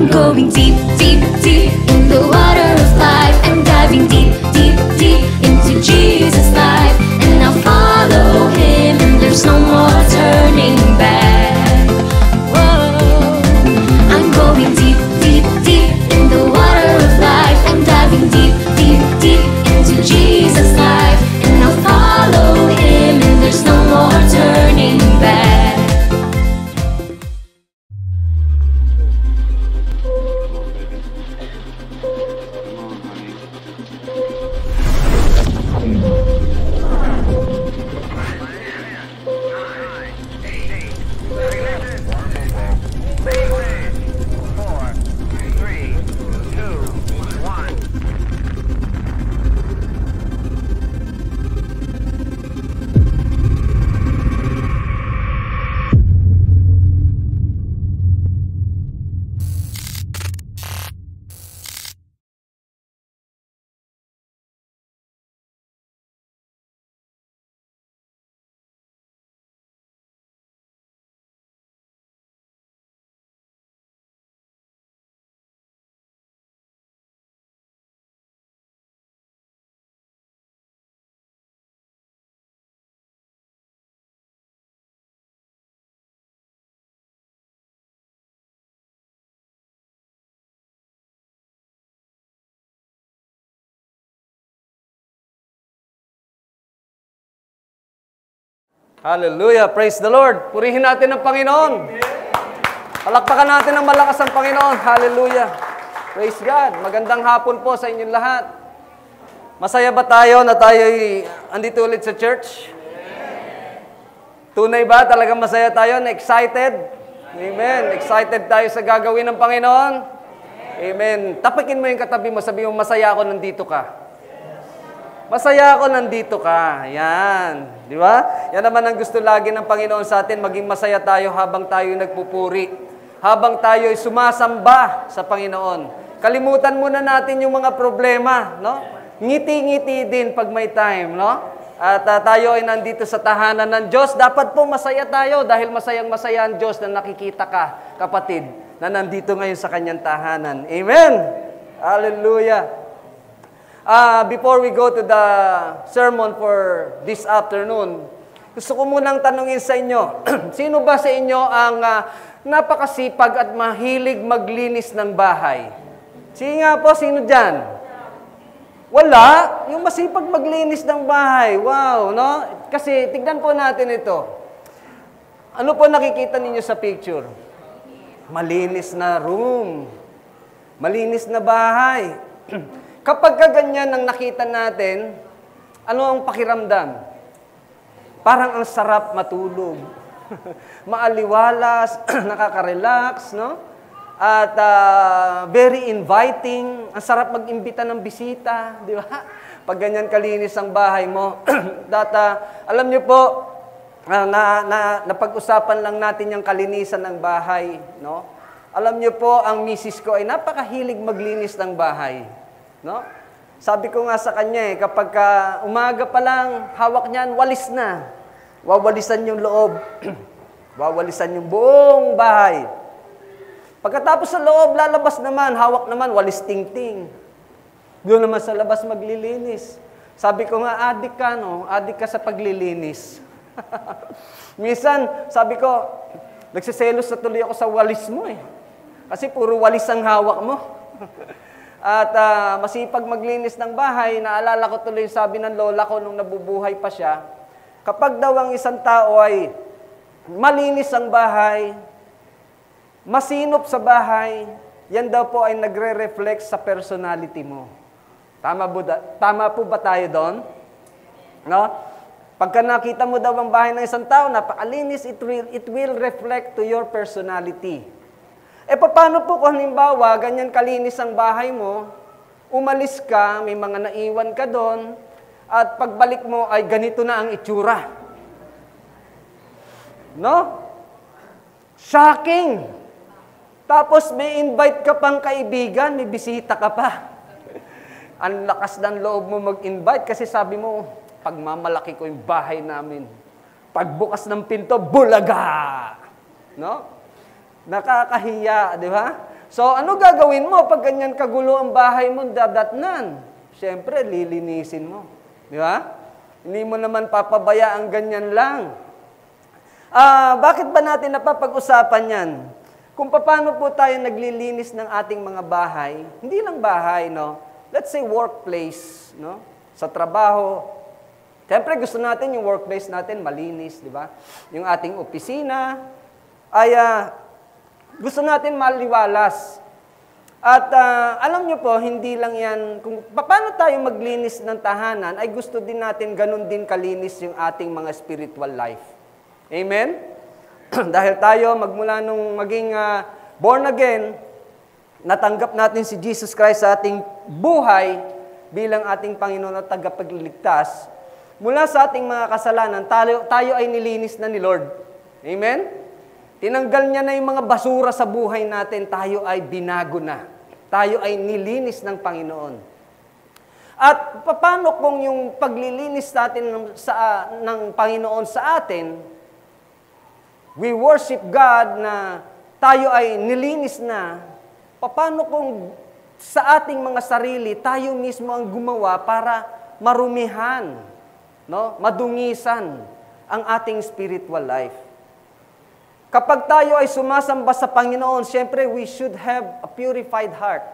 going deep, deep, deep in the water of life. I'm diving deep, deep, deep into Jesus' life, and I'll follow Him, and there's no more turning back. Whoa, I'm going deep, deep, deep in the water of life. I'm diving deep, deep, deep into Jesus' life, and I'll follow Him, and there's no more turning back. Hallelujah! Praise the Lord! Purihin natin ang Panginoon. Palakpakan natin ng malakas ang Panginoon. Hallelujah! Praise God! Magandang hapon po sa inyong lahat. Masaya ba tayo na tayo'y andito ulit sa church? Tunay ba? Talagang masaya tayo? Excited? Amen! Excited tayo sa gagawin ng Panginoon? Amen! Tapakin mo yung katabi mo, sabi mo, masaya ako nandito ka. Masaya ako nandito ka. Yan. Di ba? Yan naman ang gusto lagi ng Panginoon sa atin, maging masaya tayo habang tayo nagpupuri. Habang tayo sumasamba sa Panginoon. Kalimutan muna natin yung mga problema, no? Ngiti-ngiti din pag may time, no? At tayo ay nandito sa tahanan ng Diyos. Dapat po masaya tayo dahil masayang-masaya ang Diyos na nakikita ka, kapatid, na nandito ngayon sa kanyang tahanan. Amen! Hallelujah! Before we go to the sermon for this afternoon, gusto ko munang tanungin sa inyo, sino ba sa inyo ang napakasipag at mahilig maglinis ng bahay? Sige nga po, sino dyan? Wala. Yung masipag maglinis ng bahay. Wow, no? Kasi tignan po natin ito. Ano po nakikita ninyo sa picture? Malinis na room. Malinis na bahay. Kapag ganyan ang nakita natin, ano ang pakiramdam? Parang ang sarap matulog. Maaliwalas, nakaka-relax, no? At very inviting. Ang sarap mag-imbita ng bisita, di ba? Pag ganyan kalinis ang bahay mo. Alam niyo po, napag-usapan lang natin yung kalinisan ng bahay, no? Alam niyo po, ang misis ko ay napakahilig maglinis ng bahay, no? Sabi ko nga sa kanya kapag umaga pa lang, hawak niyan, walis na. Wawalisan yung loob. Wawalisan yung buong bahay. Pagkatapos sa loob, lalabas naman, hawak naman, walis ting-ting. Doon naman sa labas maglilinis. Sabi ko nga, adik ka, no? Adik ka sa paglilinis. Minsan, sabi ko, nagsiselos na tuloy ako sa walis mo eh. Kasi puro walis ang hawak mo. At masipag maglinis ng bahay, naalala ko tuloy sabi ng lola ko nung nabubuhay pa siya, kapag daw ang isang tao ay malinis ang bahay, masinop sa bahay, yan daw po ay nagre-reflect sa personality mo. Tama po ba tayo doon? No? Pagka nakita mo daw ang bahay ng isang tao, napakalinis, it will reflect to your personality. Paano po kung halimbawa, ganyan kalinis ang bahay mo, umalis ka, may mga naiwan ka doon, at pagbalik mo ay ganito na ang itsura. No? Shocking! Tapos may invite ka pang kaibigan, may bisita ka pa. Ang lakas ng loob mo mag-invite kasi sabi mo, pagmamalaki ko yung bahay namin. Pagbukas ng pinto, bulaga! No? Nakakahiya, di ba? So, ano gagawin mo pag ganyan kagulo ang bahay mo, dadatnan? Siyempre, lilinisin mo. Di ba? Hindi mo naman papabayaan ganyan lang. Bakit ba natin napapag-usapan yan? Kung paano po tayo naglilinis ng ating mga bahay, hindi lang bahay, no? Let's say workplace, no? Sa trabaho. Siyempre, gusto natin yung workplace natin malinis, di ba? Yung ating opisina, ay gusto natin maliwalas. At alam nyo po, hindi lang yan, kung paano tayo maglinis ng tahanan, ay gusto din natin ganun din kalinis yung ating mga spiritual life. Amen? Dahil tayo, magmula nung maging born again, natanggap natin si Jesus Christ sa ating buhay bilang ating Panginoon at tagapagligtas, mula sa ating mga kasalanan, tayo ay nilinis na ni Lord. Amen? Tinanggal niya na yung mga basura sa buhay natin, tayo ay binago na. Tayo ay nilinis ng Panginoon. At paano kung yung paglilinis natin ng Panginoon sa atin, we worship God na tayo ay nilinis na, paano kung sa ating mga sarili, tayo mismo ang gumawa para marumihan, no? Madungisan ang ating spiritual life. Kapag tayo ay sumasamba sa Panginoon, siyempre we should have a purified heart.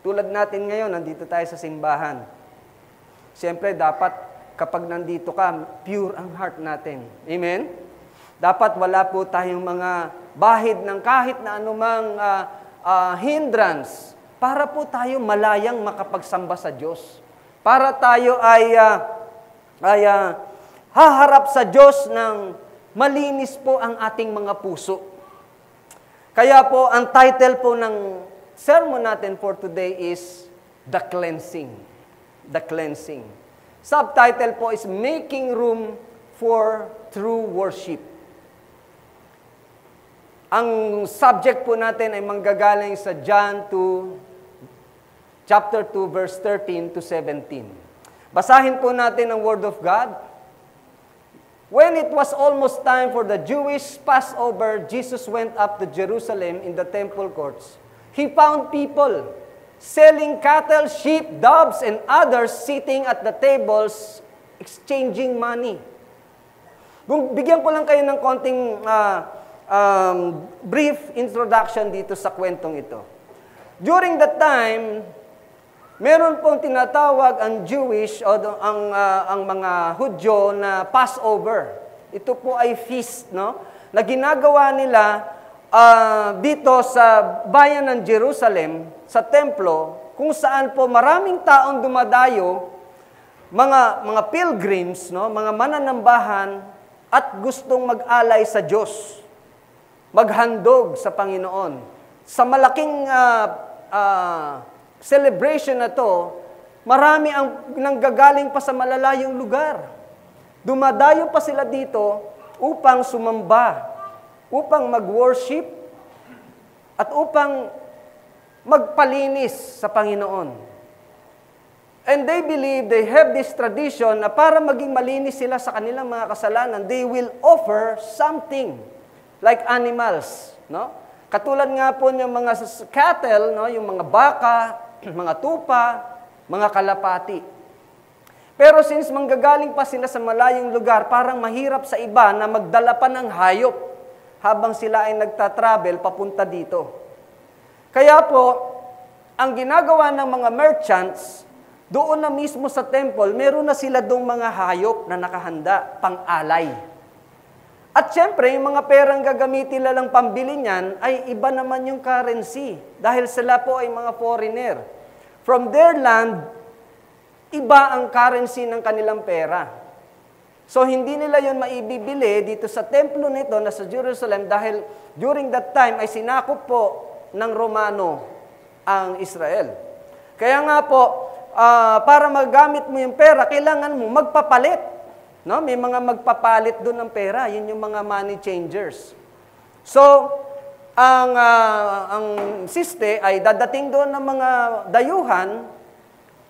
Tulad natin ngayon, nandito tayo sa simbahan. Siyempre, dapat kapag nandito ka, pure ang heart natin. Amen? Dapat wala po tayong mga bahid ng kahit na anumang hindrance para po tayo malayang makapagsamba sa Diyos. Para tayo ay haharap sa Diyos ng malinis po ang ating mga puso. Kaya po, ang title po ng sermon natin for today is The Cleansing. The Cleansing. Subtitle po is Making Room for True Worship. Ang subject po natin ay manggagaling sa John 2, chapter 2, verse 13 to 17. Basahin po natin ang Word of God. When it was almost time for the Jewish Passover, Jesus went up to Jerusalem in the temple courts. He found people selling cattle, sheep, doves, and others sitting at the tables exchanging money. Bigyan ko lang kayo ng konting brief introduction dito sa kwentong ito. During that time, Meron pong tinatawag ang Jewish o ang mga Hudyo na Passover. Ito po ay feast, no? Na ginagawa nila dito sa bayan ng Jerusalem, sa templo, kung saan po maraming taong dumadayo, mga pilgrims, no? Mga mananambahan at gustong mag-alay sa Diyos. Maghandog sa Panginoon. Sa malaking celebration na to, marami ang nanggagaling pa sa malalayong lugar. Dumadayo pa sila dito upang sumamba, upang mag-worship, at upang magpalinis sa Panginoon. And they believe, they have this tradition na para maging malinis sila sa kanilang mga kasalanan, they will offer something like animals, no? Katulad nga po ng mga cattle, no, yung mga baka, mga tupa, mga kalapati. Pero since manggagaling pa sila sa malayong lugar, parang mahirap sa iba na magdala pa ng hayop habang sila ay nagtatravel papunta dito. Kaya po, ang ginagawa ng mga merchants, doon na mismo sa temple, meron na sila doong mga hayop na nakahanda, pang-alay. At syempre, yung mga perang gagamitin lang pambili niyan, ay iba naman yung currency. Dahil sila po ay mga foreigner. From their land, iba ang currency ng kanilang pera. So, hindi nila yun maibibili dito sa templo nito na sa Jerusalem dahil during that time ay sinakop po ng Romano ang Israel. Kaya nga po, para magamit mo yung pera, kailangan mo magpapalit. No? May mga magpapalit doon ng pera. Yun yung mga money changers. So, ang siste ay dadating doon ng mga dayuhan,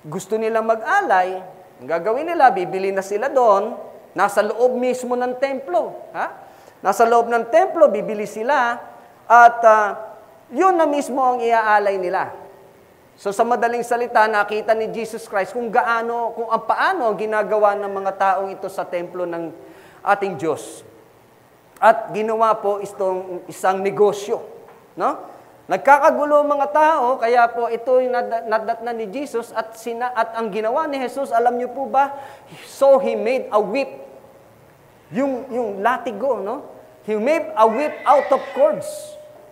gusto nilang mag-alay, ang gagawin nila, bibili na sila doon, nasa loob mismo ng templo. Ha? Nasa loob ng templo, bibili sila, at yun na mismo ang iaalay nila. So sa madaling salita, nakita ni Jesus Christ kung paano ang ginagawa ng mga taong ito sa templo ng ating Diyos. At ginawa po itong isang negosyo. No? Nagkakagulo mga tao, kaya po ito yung nadat na ni Jesus at ang ginawa ni Jesus, alam niyo po ba? So He made a whip. Yung latigo, no? He made a whip out of cords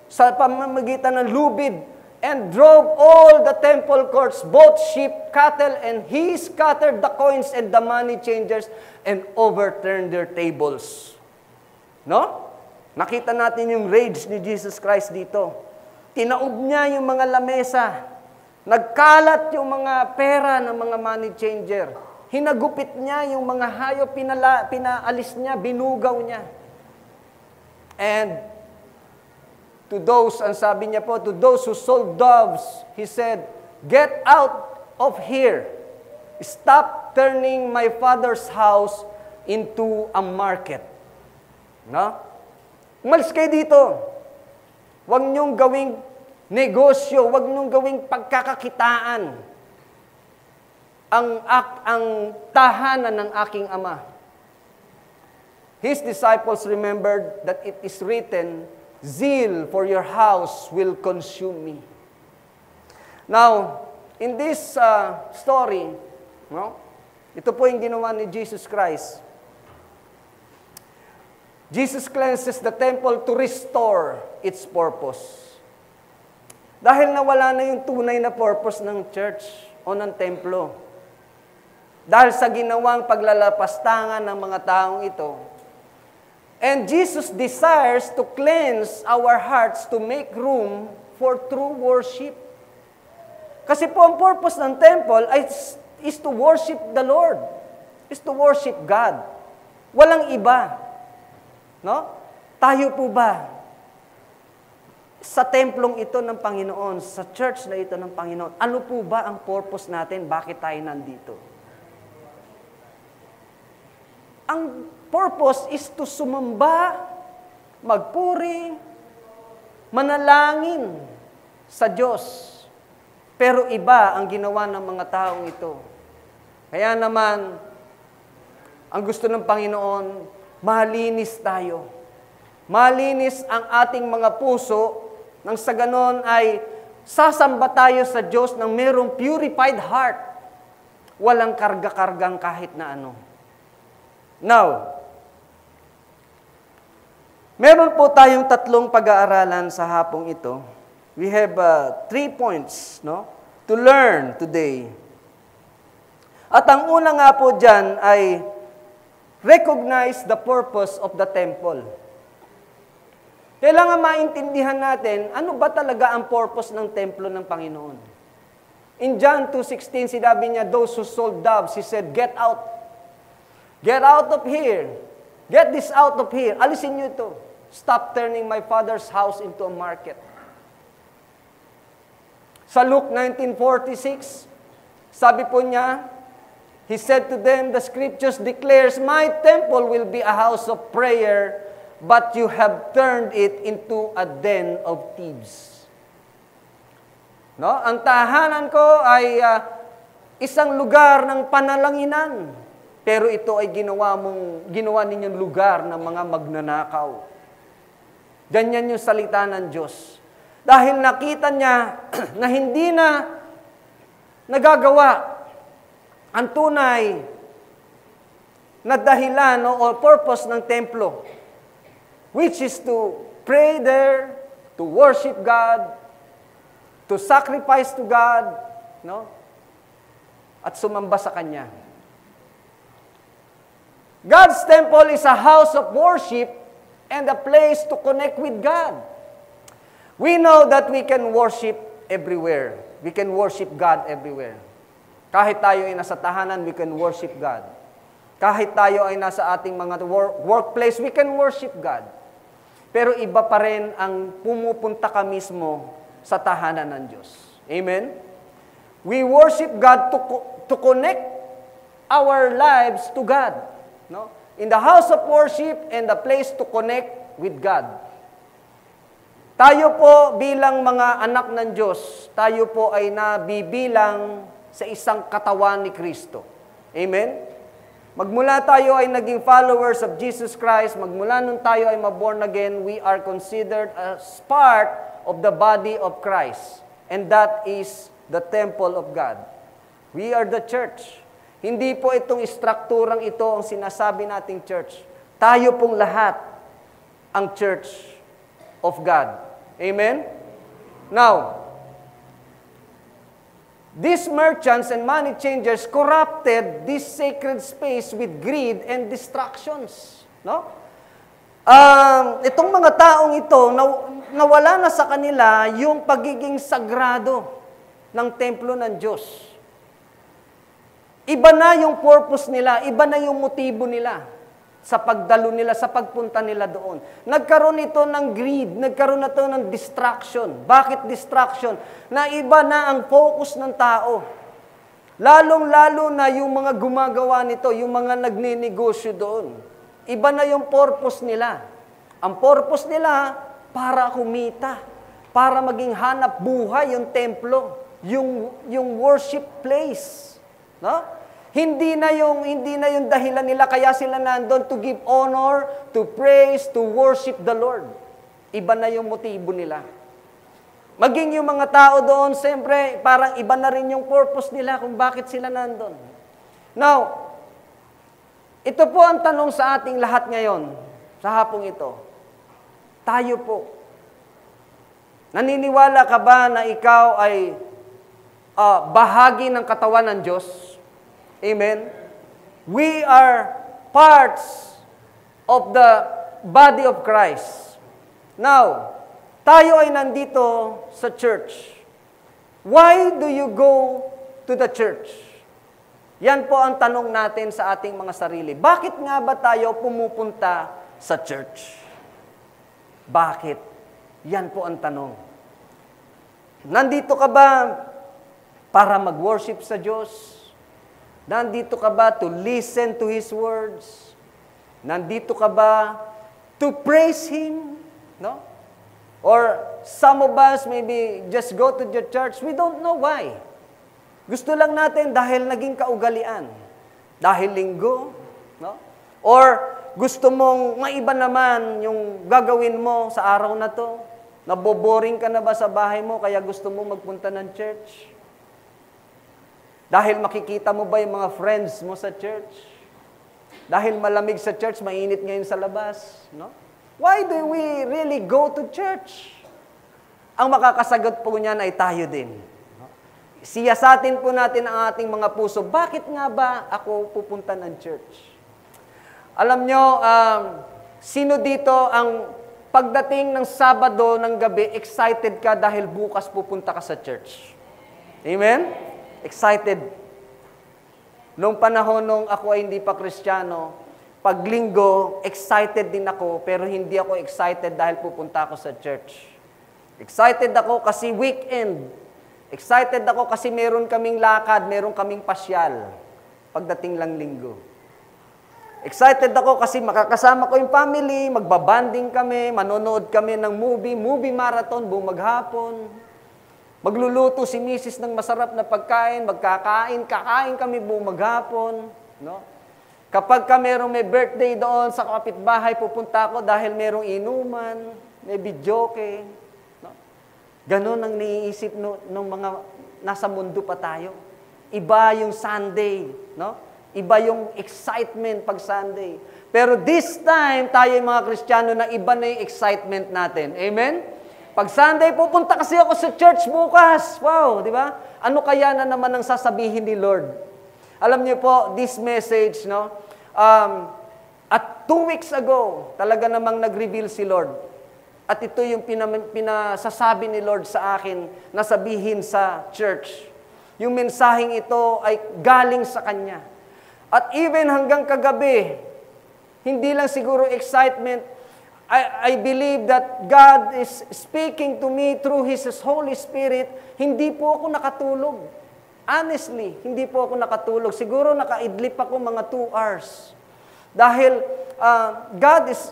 sa pamamagitan ng lubid and drove all the temple courts, both sheep, cattle, and He scattered the coins and the money changers and overturned their tables. No? Nakita natin yung rage ni Jesus Christ dito. Tinaob niya yung mga lamesa. Nagkalat yung mga pera ng mga money changer. Hinagupit niya yung mga hayop, pinaalis niya, binugaw niya. And to those, ang sabi niya po, to those who sold doves, He said, "Get out of here. Stop turning my Father's house into a market." No? Umalis kayo dito. Huwag niyong gawing negosyo, huwag niyong gawing pagkakakitaan ang tahanan ng aking Ama. His disciples remembered that it is written, "Zeal for your house will consume me." Now, in this story, no, ito po yung ginawa ni Jesus Christ. Jesus cleanses the temple to restore its purpose. Dahil nawala na yung tunay na purpose ng church o ng templo. Dahil sa ginawang paglalapastangan ng mga taong ito. And Jesus desires to cleanse our hearts to make room for true worship. Kasi po ang purpose ng temple is to worship the Lord. Is to worship God. Walang iba. No? Tayo po ba sa templong ito ng Panginoon, sa church na ito ng Panginoon, ano po ba ang purpose natin? Bakit tayo nandito? Ang purpose is to sumamba, magpuri, manalangin sa Diyos. Pero iba ang ginawa ng mga taong ito. Kaya naman, ang gusto ng Panginoon, malinis tayo. Malinis ang ating mga puso, nang sa ganon ay sasamba tayo sa Diyos ng mayroong purified heart. Walang karga-kargang kahit na ano. Now, meron po tayong tatlong pag-aaralan sa hapong ito. We have 3 points, no, to learn today. At ang una nga po dyan ay recognize the purpose of the temple. Kailangan maintindihan natin, ano ba talaga ang purpose ng templo ng Panginoon? In John 2:16, sinabi niya, those who sold doves, he said, get out. Get out of here. Get this out of here. Alisin niyo ito. Stop turning my Father's house into a market. Sa Luke 19:46, sabi po niya, he said to them, the scriptures declares, my temple will be a house of prayer, but you have turned it into a den of thieves. No? Ang tahanan ko ay isang lugar ng panalanginan, pero ito ay ginawa ninyong lugar ng mga magnanakaw. Ganyan yung salita ng Diyos. Dahil nakita niya na hindi na nagagawa ang tunay na dahilan o purpose ng templo, which is to pray there, to worship God, to sacrifice to God, no? At sumamba sa Kanya. God's temple is a house of worship and a place to connect with God. We know that we can worship everywhere. We can worship God everywhere. Kahit tayo ay nasa tahanan, we can worship God. Kahit tayo ay nasa ating mga workplace, we can worship God. Pero iba pa rin ang pumupunta ka mismo sa tahanan ng Diyos. Amen? We worship God to connect our lives to God. No? In the house of worship and the place to connect with God. Tayo po bilang mga anak ng Diyos, tayo po ay nabibilang sa isang katawan ni Kristo. Amen? Magmula tayo ay naging followers of Jesus Christ, magmula nung tayo ay maborn again, we are considered as part of the body of Christ. And that is the temple of God. We are the church. Hindi po itong istrukturang ito ang sinasabi nating church. Tayo pong lahat ang church of God. Amen? Now, these merchants and money changers corrupted this sacred space with greed and distractions. No? Itong mga taong ito, nawala na sa kanila yung pagiging sagrado ng templo ng Diyos. Iba na yung purpose nila, iba na yung motibo nila sa pagdalo nila, sa pagpunta nila doon. Nagkaroon ito ng greed, nagkaroon na ito ng distraction. Bakit distraction? Na iba na ang focus ng tao. Lalong-lalo na yung mga gumagawa nito, yung mga nagninegosyo doon. Iba na yung purpose nila. Ang purpose nila, para kumita, para maging hanap buhay yung templo, yung worship place. No? Hindi na yung dahilan nila kaya sila nandoon to give honor, to praise, to worship the Lord. Iba na yung motibo nila. Maging yung mga tao doon, siyempre, parang iba na rin yung purpose nila kung bakit sila nandoon. Now, ito po ang tanong sa ating lahat ngayon, sa hapong ito. Tayo po, naniniwala ka ba na ikaw ay bahagi ng katawan ng Diyos? Amen? We are parts of the body of Christ. Now, tayo ay nandito sa church. Why do you go to the church? Yan po ang tanong natin sa ating mga sarili. Bakit nga ba tayo pumupunta sa church? Bakit? Yan po ang tanong. Nandito ka ba para mag-worship sa Diyos? Nandito ka ba to listen to His words? Nandito ka ba to praise Him? No? Or some of us maybe just go to the church, we don't know why. Gusto lang natin dahil naging kaugalian. Dahil linggo. No? Or gusto mong maiba naman yung gagawin mo sa araw na to. Naboboring ka na ba sa bahay mo kaya gusto mo magpunta ng church? Dahil makikita mo ba yung mga friends mo sa church? Dahil malamig sa church, mainit ngayon sa labas. No? Why do we really go to church? Ang makakasagot po niyan ay tayo din. Siyasatin po natin ang ating mga puso. Bakit nga ba ako pupunta ng church? Alam nyo, sino dito ang pagdating ng Sabado ng gabi, excited ka dahil bukas pupunta ka sa church? Amen? Excited. Noong panahon nung ako ay hindi pa Kristiyano, pag linggo, excited din ako, pero hindi ako excited dahil pupunta ako sa church. Excited ako kasi weekend. Excited ako kasi meron kaming lakad, meron kaming pasyal. Pagdating lang linggo. Excited ako kasi makakasama ko yung family, magbabanding kami, manonood kami ng movie marathon, buong maghapon. Magluluto si misis ng masarap na pagkain, kakain kami buong maghapon. No? Kapag merong may birthday doon sa kapitbahay, pupunta ako dahil merong inuman, may videoke. No? Ganon ang naiisip ng mga nasa mundo pa tayo. Iba yung Sunday. No? Iba yung excitement pag Sunday. Pero this time, tayo yung mga Kristiyano na iba na yung excitement natin. Amen? Pag Sunday, pupunta kasi ako sa church bukas. Wow, di ba? Ano kaya na naman ang sasabihin ni Lord? Alam niyo po, this message, no? At 2 weeks ago, talaga namang nag-reveal si Lord. At ito yung pinasasabi ni Lord sa akin na sabihin sa church. Yung mensaheng ito ay galing sa Kanya. At even hanggang kagabi, hindi lang siguro excitement, I believe that God is speaking to me through His Holy Spirit. Hindi po ako nakatulog. Honestly, hindi po ako nakatulog. Siguro nakaidlip ako mga 2 hours. Dahil God is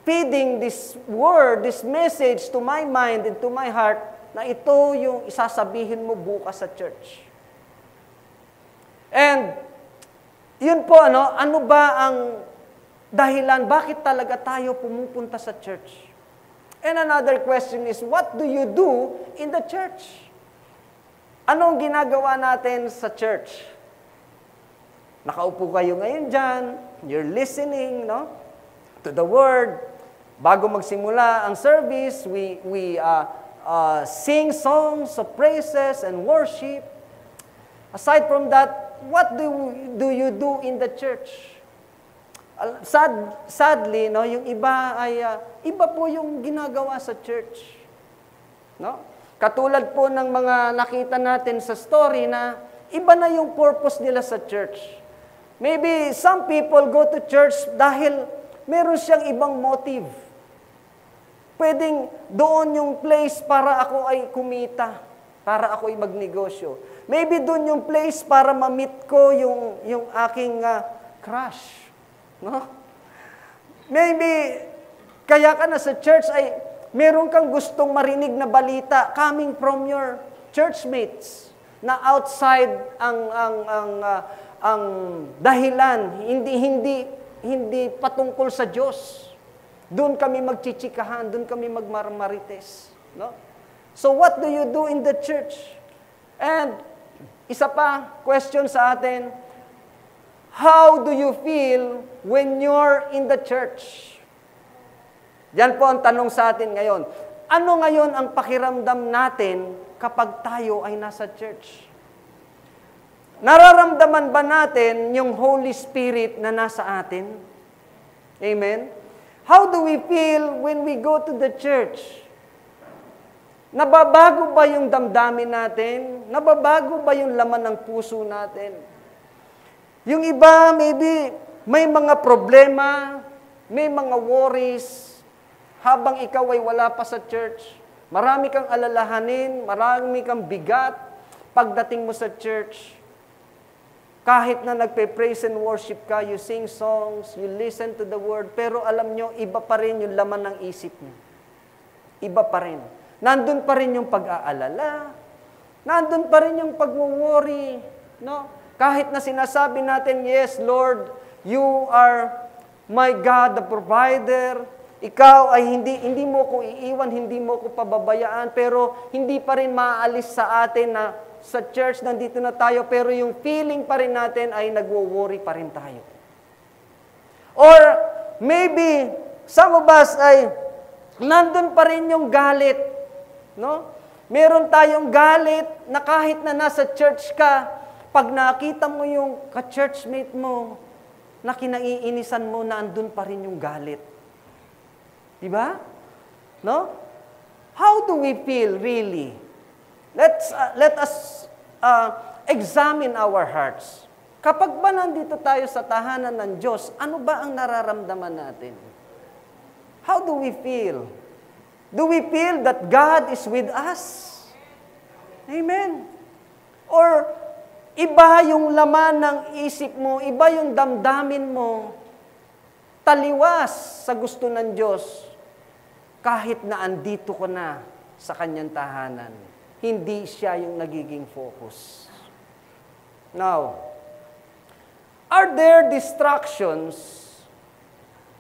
feeding this word, this message to my mind and to my heart na ito yung isasabihin mo bukas sa church. And yun po, ano ba ang dahilan, bakit talaga tayo pumupunta sa church? And another question is, what do you do in the church? Anong ginagawa natin sa church? Nakaupo kayo ngayon dyan, you're listening, no? To the word. Bago magsimula ang service, we sing songs of praises and worship. Aside from that, what do you do in the church? Sadly, no, yung iba ay iba po yung ginagawa sa church. No? Katulad po ng mga nakita natin sa story na iba na yung purpose nila sa church. Maybe some people go to church dahil meron siyang ibang motive. Pwedeng doon yung place para ako ay kumita, para ako ay magnegosyo. Maybe doon yung place para ma-meet ko yung aking crush. No? Maybe, kaya ka na sa church ay meron kang gustong marinig na balita coming from your churchmates na outside ang dahilan, hindi patungkol sa Diyos. Doon kami magchichikahan, doon kami magmarmarites. No? So what do you do in the church? And isa pa, question sa atin, how do you feel when you're in the church? Yan po ang tanong sa atin ngayon. Ano ngayon ang pakiramdam natin kapag tayo ay nasa church? Nararamdaman ba natin yung Holy Spirit na nasa atin? Amen? How do we feel when we go to the church? Nababago ba yung damdamin natin? Nababago ba yung laman ng puso natin? Yung iba, maybe, may mga problema, may mga worries, habang ikaw ay wala pa sa church. Marami kang alalahanin, marami kang bigat pagdating mo sa church. Kahit na nagpe-praise and worship ka, you sing songs, you listen to the word, pero alam nyo, iba pa rin yung laman ng isip mo. Iba pa rin. Nandun pa rin yung pag-aalala, nandun pa rin yung pag-worry, no? Kahit na sinasabi natin, yes, Lord, you are my God, the provider. Ikaw ay hindi mo ko iiwan, hindi mo ko pababayaan, pero hindi pa rin maaalis sa atin na sa church nandito na tayo, pero yung feeling pa rin natin ay nagwo-worry pa rin tayo. Or maybe some of us ay nandun pa rin yung galit, no? Meron tayong galit na kahit na nasa church ka, pag nakita mo yung ka-churchmate mo, na kinaiinisan mo na andun pa rin yung galit. Diba? No? How do we feel really? Let us examine our hearts. Kapag ba nandito tayo sa tahanan ng Diyos, ano ba ang nararamdaman natin? How do we feel? Do we feel that God is with us? Amen. Or iba yung laman ng isip mo, iba yung damdamin mo, taliwas sa gusto ng Diyos, kahit na andito ko na sa kanyang tahanan. Hindi siya yung nagiging focus. Now, are there distractions?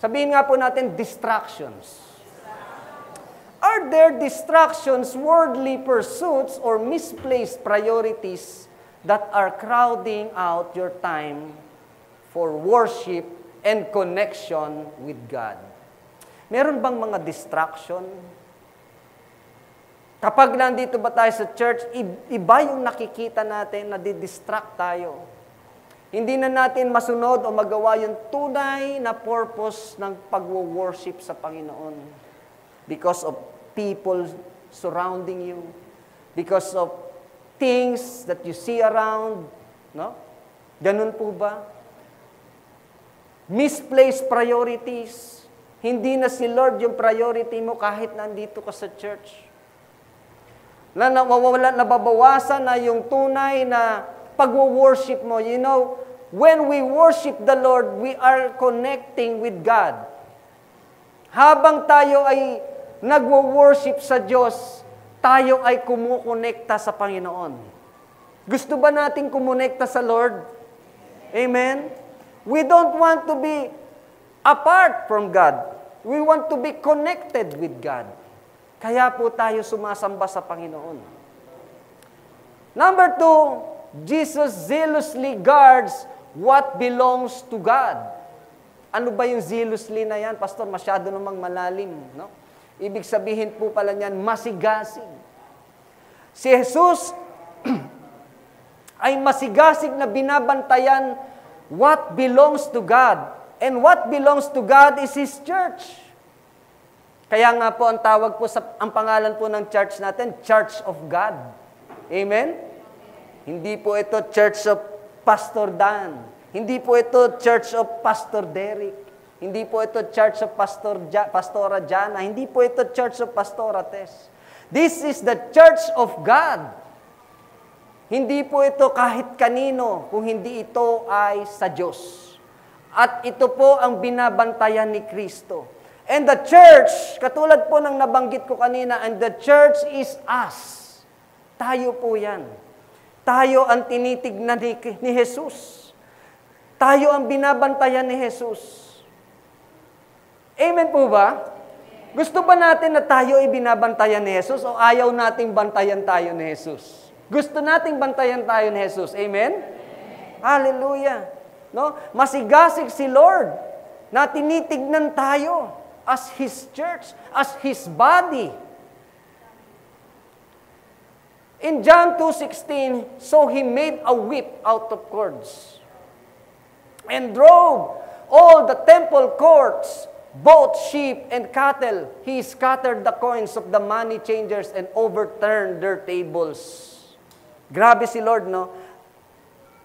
Sabihin nga po natin, distractions. Are there distractions, worldly pursuits, or misplaced priorities that are crowding out your time for worship and connection with God? Meron bang mga distraction? Kapag nandito ba tayo sa church, iba yung nakikita natin na didistract tayo. Hindi na natin masunod o magawa yung tunay na purpose ng pag-worship sa Panginoon. Because of people surrounding you. Because of things that you see around. No? Ganun po ba? Misplaced priorities. Hindi na si Lord yung priority mo kahit nandito ka sa church. Nababawasan na yung tunay na pag-worship mo. You know, when we worship the Lord, we are connecting with God. Habang tayo ay nagwo-worship sa Diyos, tayo ay kumukonekta sa Panginoon. Gusto ba nating kumonekta sa Lord? Amen? We don't want to be apart from God. We want to be connected with God. Kaya po tayo sumasamba sa Panginoon. Number 2, Jesus zealously guards what belongs to God. Ano ba yung zealously na yan? Pastor, masyado namang malalim, no? Ibig sabihin po pala niyan, masigasig. Si Jesus ay masigasig na binabantayan what belongs to God. And what belongs to God is His church. Kaya nga po ang tawag po ang pangalan po ng church natin, Church of God. Amen? Hindi po ito Church of Pastor Dan. Hindi po ito Church of Pastor Derek. Hindi po ito Church of Pastora Jana. Hindi po ito Church of Pastora Tess. This is the Church of God. Hindi po ito kahit kanino, kung hindi ito ay sa Diyos. At ito po ang binabantayan ni Kristo. And the church, katulad po ng nabanggit ko kanina, and the church is us. Tayo po yan. Tayo ang tinitignan ni Jesus. Tayo ang binabantayan ni Jesus. Amen po ba? Gusto ba natin na tayo ay binabantayan ni Jesus o ayaw nating bantayan tayo ni Jesus? Gusto nating bantayan tayo ni Jesus. Amen? Hallelujah. No? Masigasig si Lord na tinitignan tayo as His church, as His body. In John 2:16, so He made a whip out of cords and drove all the temple courts, both sheep and cattle. He scattered the coins of the money changers and overturned their tables. Grabe si Lord, no?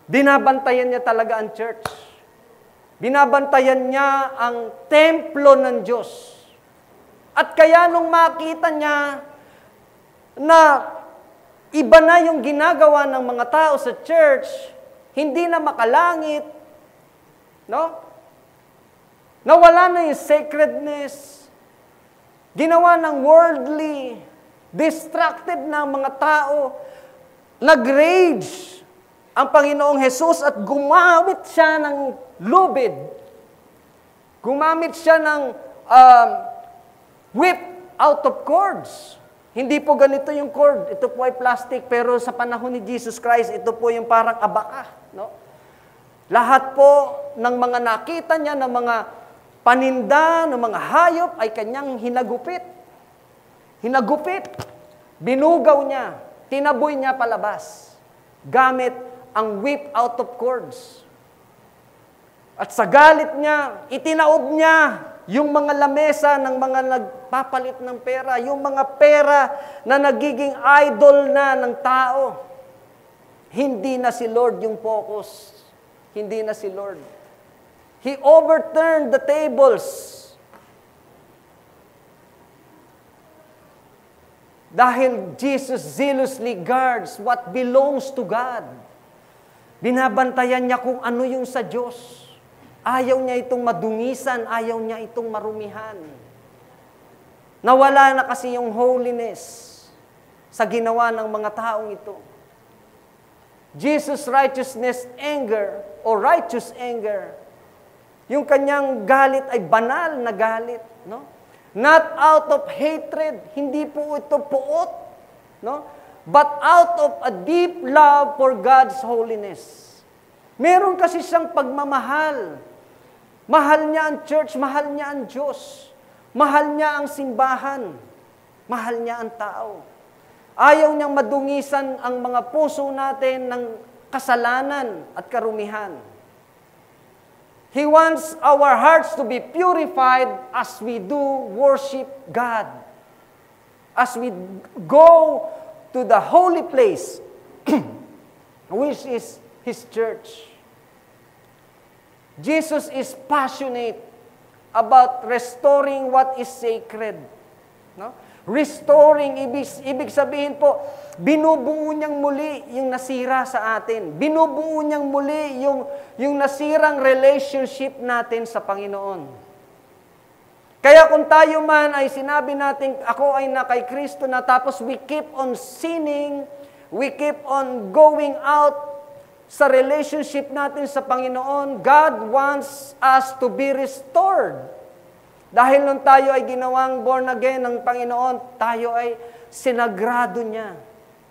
Binabantayan niya talaga ang church. Binabantayan niya ang templo ng Diyos. At kaya nung makita niya na iba na yung ginagawa ng mga tao sa church, hindi na makalangit, no? Nawala na yung sacredness, ginawa ng worldly, distracted na mga tao, nag-rage ang Panginoong Jesus at gumamit siya ng lubid. Gumamit siya ng whip out of cords. Hindi po ganito yung cord. Ito po ay plastic, pero sa panahon ni Jesus Christ, ito po yung parang abaka. No? Lahat po ng mga nakita niya, ng mga paninda, ng mga hayop, ay kanyang hinagupit. Hinagupit. Binugaw niya. Tinaboy niya palabas. Gamit ang whip out of cords. At sa galit niya, itinaob niya yung mga lamesa ng mga nagpapalit ng pera, yung mga pera na nagiging idol na ng tao. Hindi na si Lord yung focus. Hindi na si Lord. He overturned the tables. Dahil Jesus zealously guards what belongs to God. Binabantayan niya kung ano yung sa Diyos. Ayaw niya itong madungisan, ayaw niya itong marumihan. Nawala na kasi yung holiness sa ginawa ng mga taong ito. Jesus' righteousness anger, o righteous anger, yung kanyang galit ay banal na galit. No? Not out of hatred, hindi po ito puot. No? But out of a deep love for God's holiness. Meron kasi siyang pagmamahal. Mahal niya ang church, mahal niya ang Diyos. Mahal niya ang simbahan. Mahal niya ang tao. Ayaw niyang madungisan ang mga puso natin ng kasalanan at karumihan. He wants our hearts to be purified as we do worship God. As we go to the holy place, which is His church. Jesus is passionate about restoring what is sacred. No? Restoring, ibig sabihin po, binubuo niyang muli yung nasira sa atin. Binubuo niyang muli yung nasirang relationship natin sa Panginoon. Kaya kung tayo man ay sinabi natin, ako ay na kay Kristo na, tapos we keep on sinning, we keep on going out sa relationship natin sa Panginoon, God wants us to be restored. Dahil nung tayo ay ginawang born again ng Panginoon, tayo ay sinagrado niya.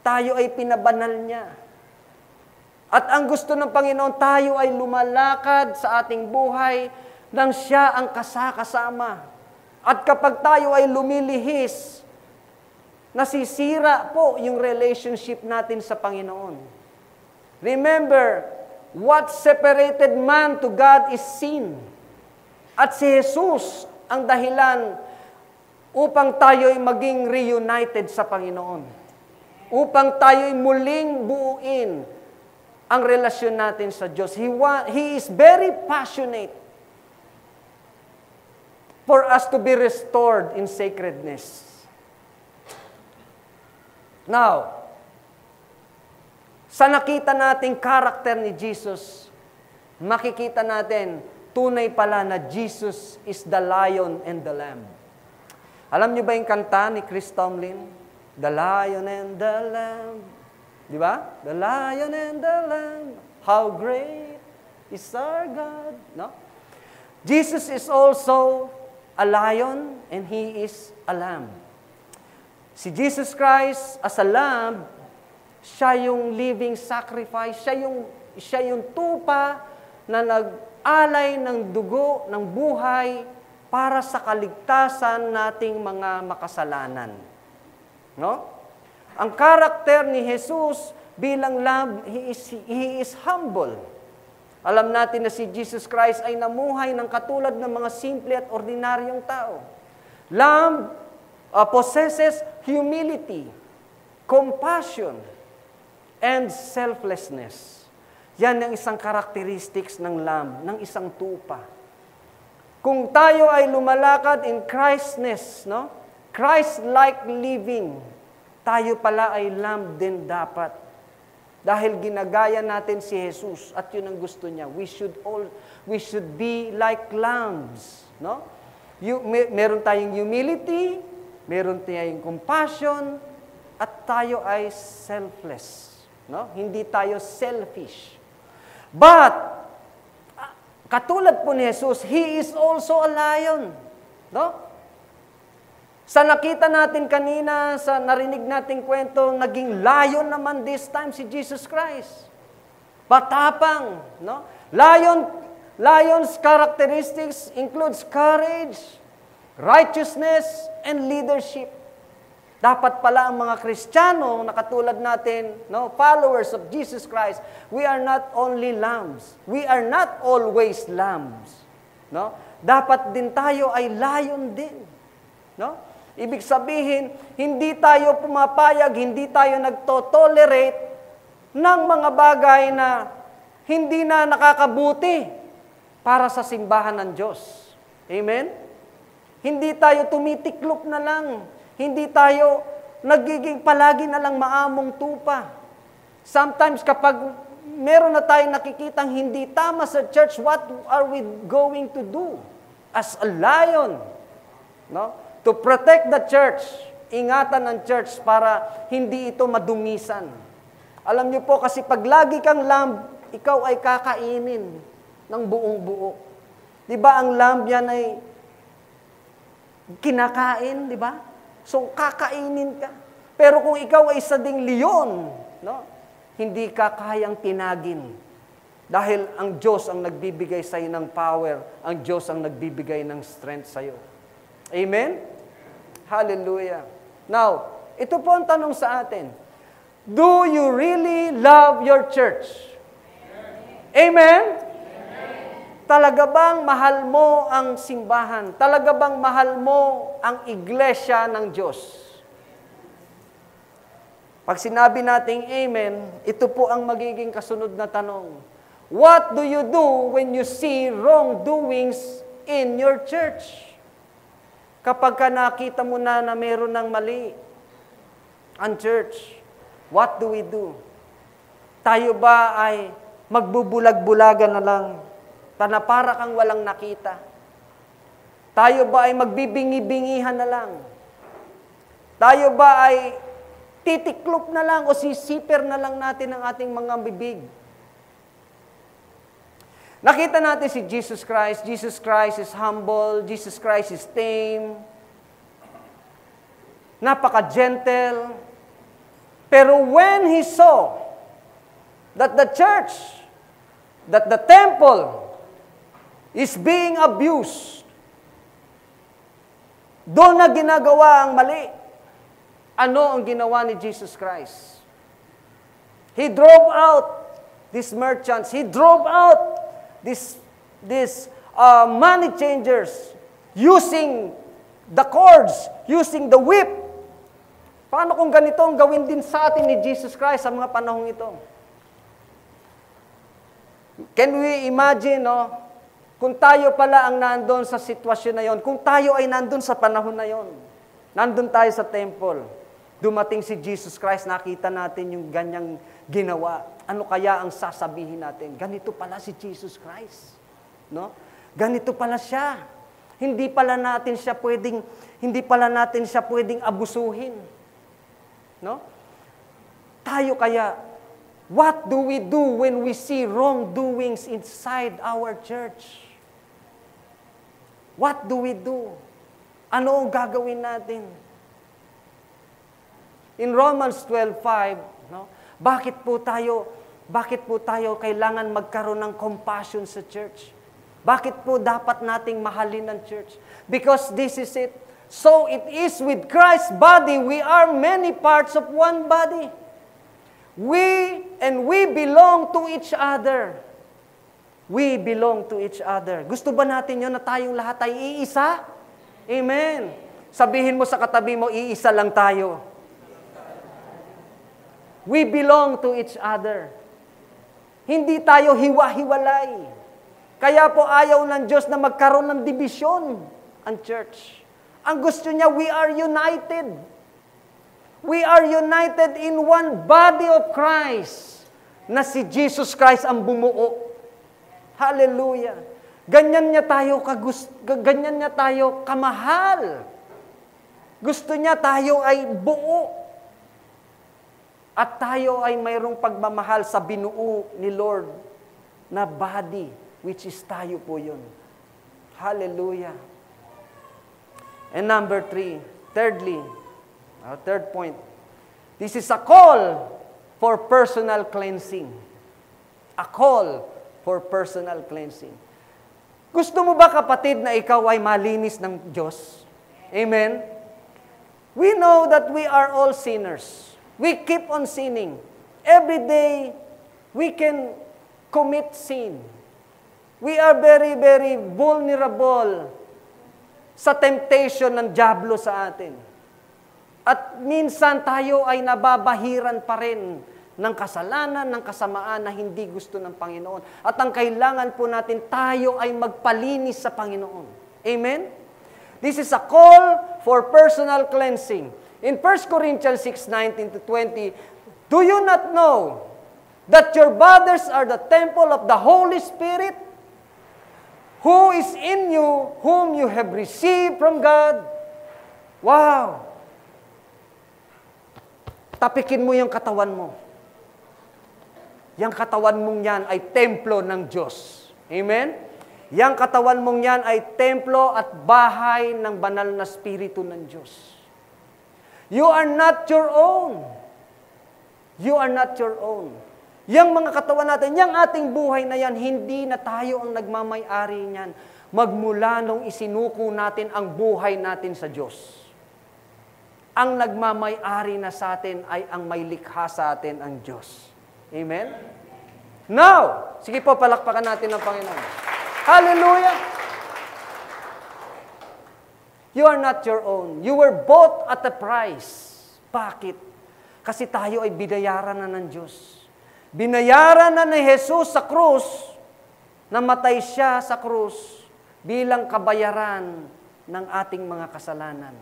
Tayo ay pinabanal niya. At ang gusto ng Panginoon, tayo ay lumalakad sa ating buhay nang siya ang kasama. At kapag tayo ay lumilihis, nasisira po yung relationship natin sa Panginoon. Remember, what separated man to God is sin. At si Jesus ang dahilan upang tayo'y maging reunited sa Panginoon. Upang tayo'y muling buuin ang relasyon natin sa Diyos. He is very passionate for us to be restored in sacredness. Now, sa nakita nating karakter ni Jesus, makikita natin, tunay pala na Jesus is the lion and the lamb. Alam niyo ba yung kanta ni Chris Tomlin? The lion and the lamb. Di ba? The lion and the lamb. How great is our God. No? Jesus is also a lion and He is a lamb. Si Jesus Christ as a lamb, siya yung living sacrifice, siya yung tupa na nag-alay ng dugo, ng buhay para sa kaligtasan nating mga makasalanan. No? Ang karakter ni Jesus bilang lamb, he is humble. Alam natin na si Jesus Christ ay namuhay ng katulad ng mga simple at ordinaryong tao. Lamb possesses humility, compassion, and selflessness. Yan ang isang characteristics ng lamb, ng isang tupa. Kung tayo ay lumalakad in Christness, no? Christ-like living, tayo pala ay lamb din dapat. Dahil ginagaya natin si Jesus at yun ang gusto niya. We should be like lambs, no? Meron tayong humility, meron tayong compassion, at tayo ay selfless. No? Hindi tayo selfish. But, katulad po ni Jesus, He is also a lion. No? Sa nakita natin kanina, sa narinig nating kwento, naging lion naman this time si Jesus Christ. Patapang, no? Lion's characteristics includes courage, righteousness, and leadership. Dapat pala ang mga Kristiyano na katulad natin, no, followers of Jesus Christ, we are not only lambs. We are not always lambs. No? Dapat din tayo ay lion din. No? Ibig sabihin, hindi tayo pumapayag, hindi tayo nagtotolerate ng mga bagay na hindi na nakakabuti para sa simbahan ng Diyos. Amen? Hindi tayo tumitiklop na lang. Hindi tayo nagiging palagi na lang maamong tupa. Sometimes kapag meron na tayong nakikitang hindi tama sa church, what are we going to do? As a lion, no? To protect the church, ingatan ng church para hindi ito madumisan. Alam niyo po, kasi pag lagi kang lamb, ikaw ay kakainin ng buong buo. Di ba ang lamb yan ay kinakain, di ba? So, kakainin ka. Pero kung ikaw ay isa ding leon, no? Hindi ka kayang tinagin. Dahil ang Diyos ang nagbibigay sa iyo ng power, ang Diyos ang nagbibigay ng strength sa iyo. Amen? Hallelujah. Now, ito po ang tanong sa atin. Do you really love your church? Amen? Talaga bang mahal mo ang simbahan? Talaga bang mahal mo ang iglesia ng Diyos? Pag sinabi nating amen, ito po ang magiging kasunod na tanong. What do you do when you see wrongdoings in your church? Kapag ka nakita mo na meron ng mali ang church, what do we do? Tayo ba ay magbubulag-bulagan na lang na para kang walang nakita? Tayo ba ay magbibingi-bingihan na lang? Tayo ba ay titiklop na lang o sisiper na lang natin ang ating mga bibig? Nakita natin si Jesus Christ. Jesus Christ is humble. Jesus Christ is tame. Napaka-gentle. Pero when He saw that the church, that the temple is being abused, doon na ginagawa ang mali. Ano ang ginawa ni Jesus Christ? He drove out these merchants. He drove out these money changers using the cords, using the whip. Paano kung ganito ang gawin din sa atin ni Jesus Christ sa mga panahong ito? Can we imagine, no? Kung tayo pala ang nandun sa sitwasyon na yon, kung tayo ay nandun sa panahon na yon, nandun tayo sa temple, dumating si Jesus Christ, nakita natin yung ganyang ginawa. Ano kaya ang sasabihin natin? Ganito pala si Jesus Christ. No? Ganito pala siya. Hindi pala natin siya pwedeng abusuhin. No? Tayo kaya, what do we do when we see wrongdoings inside our church? What do we do? Ano ang gagawin natin? In Romans 12:5, no? Bakit po tayo kailangan magkaroon ng compassion sa church? Bakit po dapat nating mahalin ang church? Because this is it. So it is with Christ's body, we are many parts of one body. We belong to each other. We belong to each other. Gusto ba natin yun na tayong lahat ay iisa? Amen. Sabihin mo sa katabi mo, iisa lang tayo. We belong to each other. Hindi tayo hiwa-hiwalay. Kaya po ayaw ng Diyos na magkaroon ng dibisyon ang church. Ang gusto niya, we are united. We are united in one body of Christ na si Jesus Christ ang bumuo. Hallelujah. Ganyan niya tayo kamahal. Gusto niya tayo ay buo. At tayo ay mayroong pagmamahal sa binuo ni Lord na body, which is tayo po yun. Hallelujah. And number 3, Thirdly, our third point, this is a call for personal cleansing. A call for personal cleansing. Gusto mo ba, kapatid, na ikaw ay malinis ng Diyos? Amen? We know that we are all sinners. We keep on sinning. Every day, we can commit sin. We are very, very vulnerable sa temptation ng dyablo sa atin. At minsan tayo ay nababahiran pa rin ng kasalanan, ng kasamaan na hindi gusto ng Panginoon. At ang kailangan po natin, tayo ay magpalinis sa Panginoon. Amen? This is a call for personal cleansing. In 1 Corinthians 6:19-20, do you not know that your bodies are the temple of the Holy Spirit, who is in you, whom you have received from God? Wow! Tapikin mo yung katawan mo. Yang katawan mong yan ay templo ng Diyos. Amen? Yang katawan mong yan ay templo at bahay ng banal na Espiritu ng Diyos. You are not your own. You are not your own. Yang mga katawan natin, yang ating buhay na yan, hindi na tayo ang nagmamay-ari niyan. Magmula nung isinuko natin ang buhay natin sa Diyos. Ang nagmamay-ari na sa atin ay ang may likha sa atin, ang Diyos. Amen? Now, sige po, palakpakan natin ang Panginoon. Hallelujah! You are not your own. You were bought at a price. Bakit? Kasi tayo ay binayaran na ng Diyos. Binayaran na ni Jesus sa krus, namatay siya sa krus bilang kabayaran ng ating mga kasalanan.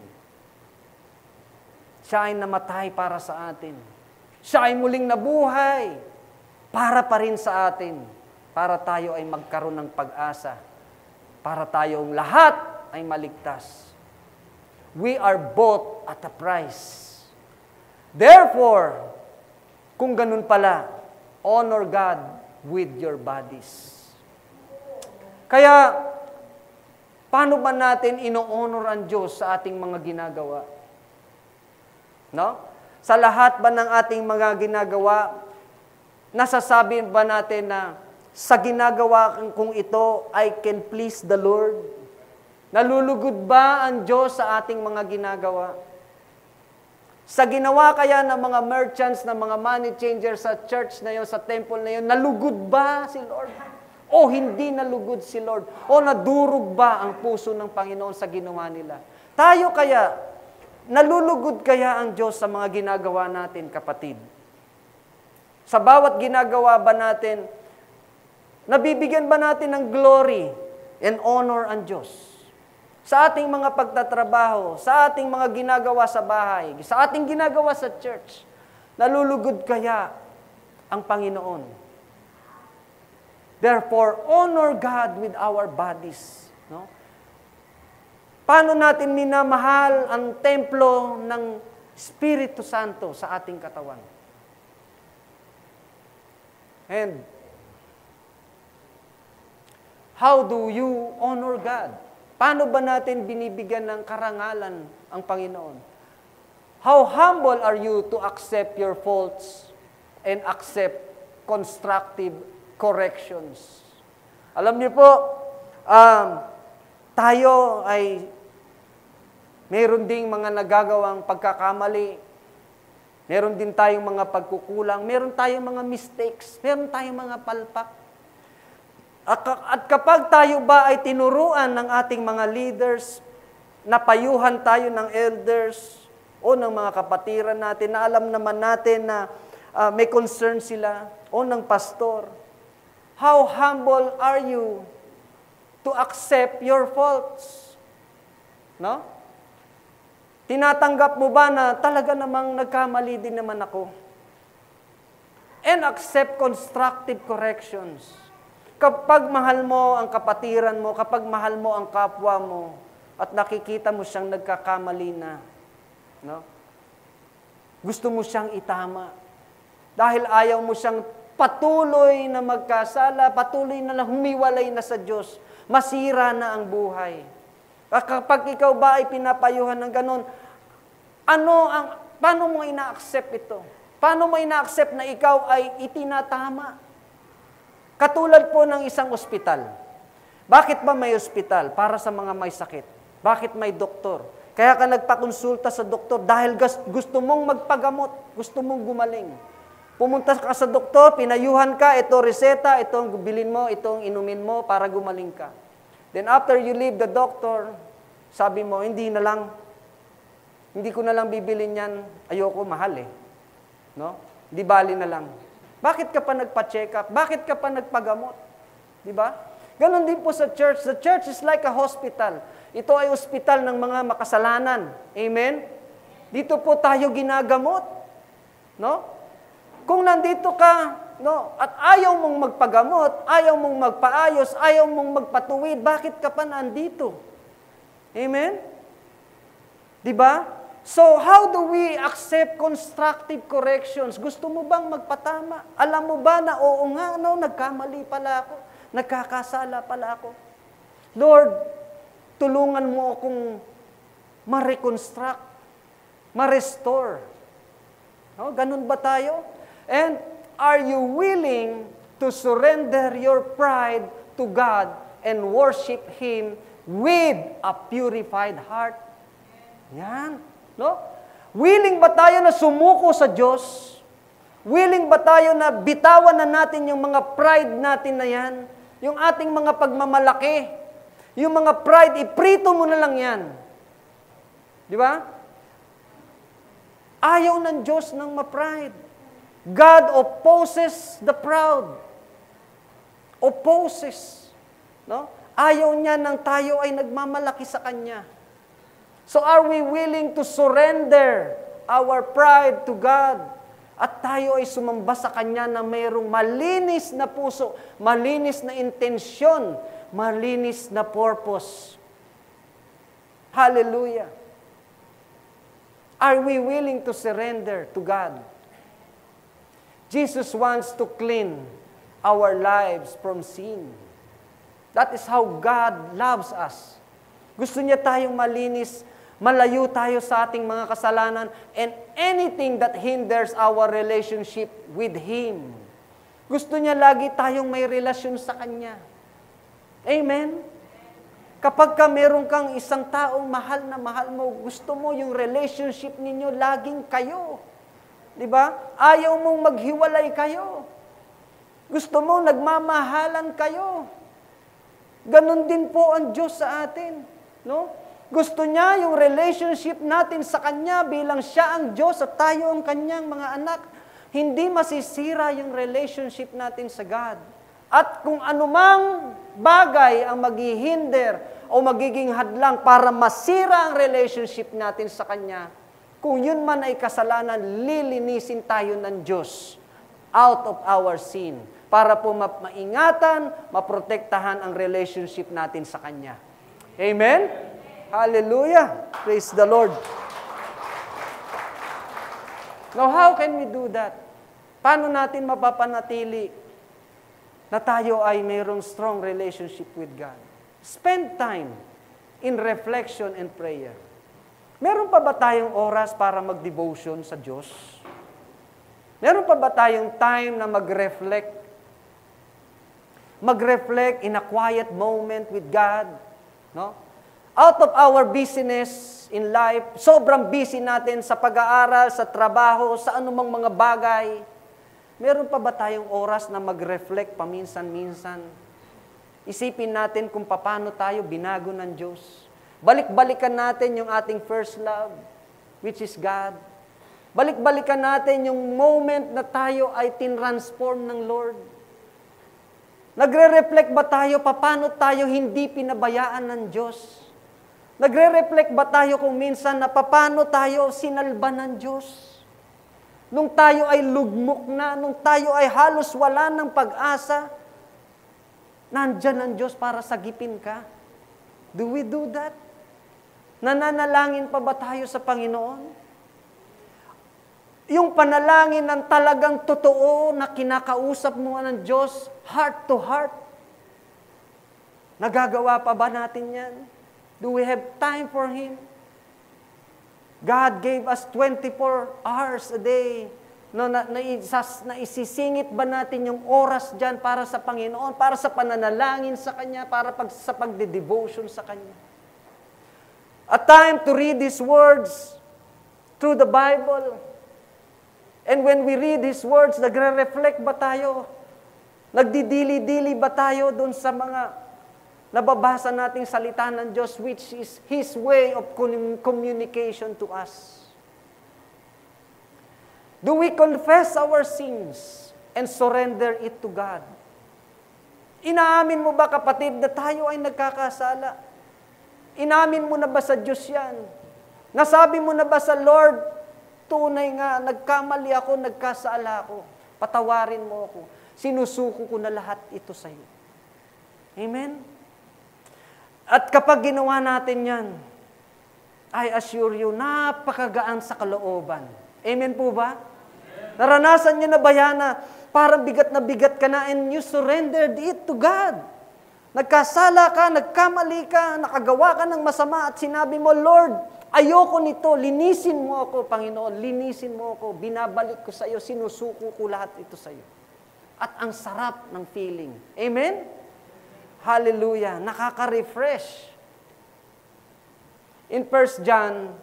Siya ay namatay para sa atin. Siya ay muling nabuhay para pa rin sa atin. Para tayo ay magkaroon ng pag-asa. Para tayong lahat ay maligtas. We are bought at a price. Therefore, kung ganun pala, honor God with your bodies. Kaya, paano ba natin ino-honor ang Diyos sa ating mga ginagawa? No? Sa lahat ba ng ating mga ginagawa, nasasabi ba natin na sa ginagawa kong ito, I can please the Lord? Nalulugod ba ang Diyos sa ating mga ginagawa? Sa ginawa kaya ng mga merchants, ng mga money changers sa church na yun, sa temple na yun, nalugod ba si Lord? O hindi nalugod si Lord? O nadurog ba ang puso ng Panginoon sa ginawa nila? Tayo kaya, nalulugod kaya ang Diyos sa mga ginagawa natin, kapatid? Sa bawat ginagawa ba natin, nabibigyan ba natin ng glory and honor ang Diyos? Sa ating mga pagtatrabaho, sa ating mga ginagawa sa bahay, sa ating ginagawa sa church, nalulugod kaya ang Panginoon? Therefore, honor God with our bodies. No? Paano natin minamahal ang templo ng Espiritu Santo sa ating katawan? And how do you honor God? Paano ba natin binibigyan ng karangalan ang Panginoon? How humble are you to accept your faults and accept constructive corrections? Alam niyo po, tayo ay meron ding mga nagagawang pagkakamali. Meron din tayong mga pagkukulang. Meron tayong mga mistakes. Meron tayong mga palpak. At kapag tayo ba ay tinuruan ng ating mga leaders, napayuhan tayo ng elders o ng mga kapatiran natin, na alam naman natin na may concern sila, o ng pastor, how humble are you to accept your faults? No? Tinatanggap mo ba na talaga namang nagkamali din naman ako? And accept constructive corrections. Kapag mahal mo ang kapatiran mo, kapag mahal mo ang kapwa mo, at nakikita mo siyang nagkakamali na, no? Gusto mo siyang itama. Dahil ayaw mo siyang patuloy na magkasala, patuloy na humiwalay na sa Diyos, masira na ang buhay. Kapag ikaw ba ay pinapayuhan ng ganon, Paano mo ina-accept ito? Paano mo ina-accept na ikaw ay itinatama? Katulad po ng isang ospital. Bakit ba may ospital? Para sa mga may sakit. Bakit may doktor? Kaya ka nagpakonsulta sa doktor dahil gusto mong magpagamot, gusto mong gumaling. Pumunta ka sa doktor, pinayuhan ka, ito reseta, itong bilin mo, itong inumin mo para gumaling ka. Then after you leave the doctor, sabi mo, hindi ko na lang bibilin yan, ayoko, mahal eh. No? Di bali na lang. Bakit ka pa nagpa-check up? Bakit ka pa nagpagamot? Di ba? Ganon din po sa church. The church is like a hospital. Ito ay ospital ng mga makasalanan. Amen? Dito po tayo ginagamot. No? Kung nandito ka, no, at ayaw mong magpagamot, ayaw mong magpaayos, ayaw mong magpatuwid, bakit ka pa nandito? Amen? Di ba? So, how do we accept constructive corrections? Gusto mo bang magpatama? Alam mo ba na, oo nga, no, nagkamali pala ako. Nagkakasala pala ako. Lord, tulungan mo akong ma-reconstruct, ma-restore. No, ganun ba tayo? And are you willing to surrender your pride to God and worship Him with a purified heart? Yan. No? Willing ba tayo na sumuko sa Diyos? Willing ba tayo na bitawan na natin yung mga pride natin na yan? Yung ating mga pagmamalaki? Yung mga pride, iprito mo na lang yan. Di ba? Ayaw ng Diyos ng ma-pride. God opposes the proud. Opposes. No? Ayaw niya nang tayo ay nagmamalaki sa Kanya. So are we willing to surrender our pride to God? At tayo ay sumamba sa Kanya na mayroong malinis na puso, malinis na intensyon, malinis na purpose. Hallelujah. Are we willing to surrender to God? Jesus wants to clean our lives from sin. That is how God loves us. Gusto niya tayong malinis, malayo tayo sa ating mga kasalanan, and anything that hinders our relationship with Him. Gusto niya lagi tayong may relasyon sa Kanya. Amen? Kapag ka meron kang isang taong mahal na mahal mo, gusto mo yung relationship ninyo laging kayo. Diba? Ayaw mong maghiwalay kayo. Gusto mo nagmamahalan kayo. Ganon din po ang Diyos sa atin. No? Gusto niya yung relationship natin sa Kanya bilang Siya ang Diyos at tayo ang Kanyang mga anak. Hindi masisira yung relationship natin sa God. At kung anumang bagay ang maghihinder o magiging hadlang para masira ang relationship natin sa Kanya, kung yun man ay kasalanan, lilinisin tayo ng Diyos out of our sin para po maingatan, maprotektahan ang relationship natin sa Kanya. Amen? Hallelujah! Praise the Lord! Now, how can we do that? Paano natin mapapanatili na tayo ay mayroong strong relationship with God? Spend time in reflection and prayer. Meron pa ba tayong oras para mag-devotion sa Diyos? Meron pa ba tayong time na mag-reflect? Mag-reflect in a quiet moment with God? No? Out of our busyness in life, sobrang busy natin sa pag-aaral, sa trabaho, sa anumang mga bagay, meron pa ba tayong oras na mag-reflect paminsan-minsan? Isipin natin kung paano tayo binago ng Diyos. Balik-balikan natin yung ating first love, which is God. Balik-balikan natin yung moment na tayo ay tinransform ng Lord. Nagre-reflect ba tayo paano tayo hindi pinabayaan ng Diyos? Nagre-reflect ba tayo kung minsan na paano tayo sinalba ng Diyos? Nung tayo ay lugmok na, nung tayo ay halos wala ng pag-asa, nandyan ang Diyos para sagipin ka. Do we do that? Nananalangin pa ba tayo sa Panginoon? Yung panalangin ng talagang totoo na kinakausap mo ng Diyos, heart to heart. Nagagawa pa ba natin yan? Do we have time for Him? God gave us 24 hours a day. No, na isisingit ba natin yung oras dyan para sa Panginoon, para sa pananalangin sa Kanya, para sa pagde-devotion sa Kanya? A time to read His words through the Bible. And when we read His words, nagre-reflect ba tayo? Nagdidili-dili ba tayo dun sa mga nababasa nating salita ng Diyos, which is His way of communication to us? Do we confess our sins and surrender it to God? Inaamin mo ba, kapatid, na tayo ay nagkakasala? Inamin mo na ba sa Diyos yan? Nasabi mo na ba sa Lord, tunay nga, nagkamali ako, nagkasala ako. Patawarin mo ako. Sinusuko ko na lahat ito sa iyo. Amen? At kapag ginawa natin yan, I assure you, napakagaan sa kalooban. Amen po ba? Naranasan niyo na ba yan na parang bigat na bigat ka na and you surrendered it to God? Nagkasala ka, nagkamali ka, nakagawa ka ng masama at sinabi mo, Lord, ayoko nito, linisin mo ako, Panginoon, linisin mo ako, binabalik ko sa iyo, sinusuko ko lahat ito sa iyo. At ang sarap ng feeling. Amen? Hallelujah. Nakaka-refresh. In 1 John,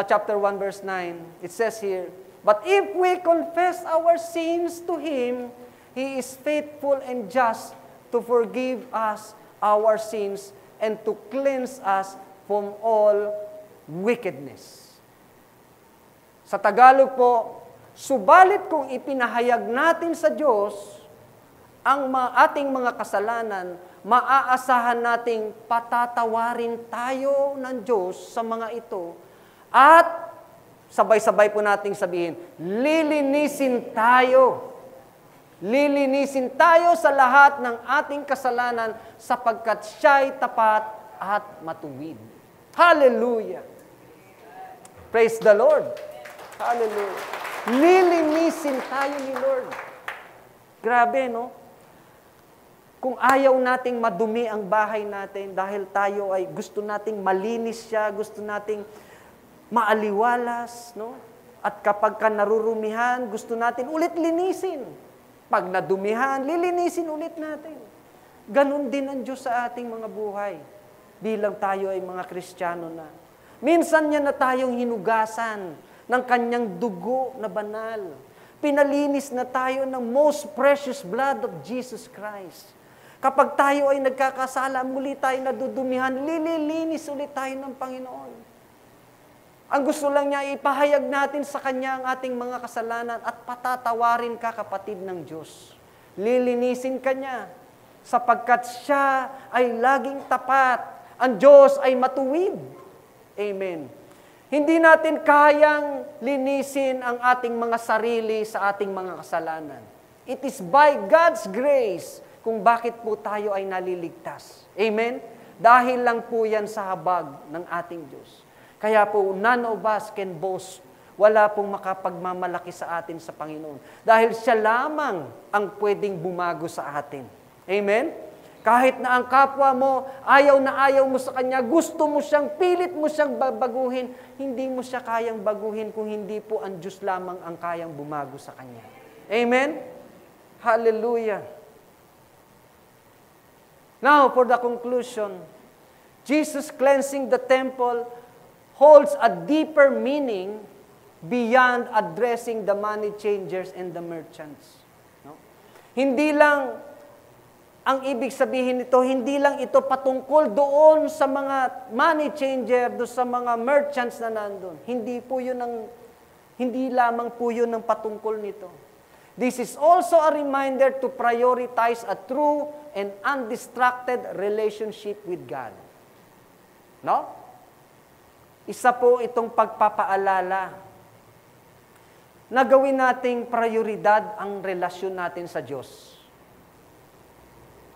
chapter 1, verse 9, it says here, "But if we confess our sins to Him, He is faithful and just to forgive us our sins and to cleanse us from all wickedness." Sa Tagalog po, subalit kung ipinahayag natin sa Diyos ang ating mga kasalanan, maaasahan nating patatawarin tayo ng Diyos sa mga ito at sabay-sabay po nating sabihin, lilinisin tayo. Lilinisin tayo sa lahat ng ating kasalanan sapagkat siya'y tapat at matuwid. Hallelujah! Praise the Lord! Hallelujah! Lilinisin tayo ni Lord. Grabe, no? Kung ayaw nating madumi ang bahay natin dahil tayo ay gusto nating malinis siya, gusto nating maaliwalas, no? At kapag ka narurumihan, gusto natin ulit linisin. Pag nadumihan, lilinisin ulit natin. Ganon din ang Diyos sa ating mga buhay. Bilang tayo ay mga Kristiyano na. Minsan niya na tayong hinugasan ng kanyang dugo na banal. Pinalinis na tayo ng most precious blood of Jesus Christ. Kapag tayo ay nagkakasala, muli tayo nadudumihan, lililinis ulit tayo ng Panginoon. Ang gusto lang niya, ipahayag natin sa Kanya ang ating mga kasalanan at patatawarin ka, kapatid ng Diyos. Lilinisin ka niya, sapagkat siya ay laging tapat. Ang Diyos ay matuwid. Amen. Hindi natin kayang linisin ang ating mga sarili sa ating mga kasalanan. It is by God's grace kung bakit po tayo ay naliligtas. Amen? Dahil lang po yan sa habag ng ating Diyos. Kaya po, none of us can boast. Wala pong makapagmamalaki sa atin sa Panginoon. Dahil siya lamang ang pwedeng bumago sa atin. Amen? Kahit na ang kapwa mo, ayaw na ayaw mo sa kanya, gusto mo siyang, pilit mo siyang baguhin, hindi mo siya kayang baguhin kung hindi po ang Diyos lamang ang kayang bumago sa kanya. Amen? Hallelujah. Now, for the conclusion, Jesus cleansing the temple holds a deeper meaning beyond addressing the money changers and the merchants. No? Hindi lang, ang ibig sabihin nito, hindi lang ito patungkol doon sa mga money changer, doon sa mga merchants na nandun. Hindi lamang po yun ang patungkol nito. This is also a reminder to prioritize a true and undistracted relationship with God. No? Isa po itong pagpapaalala na gawin nating prioridad ang relasyon natin sa Diyos.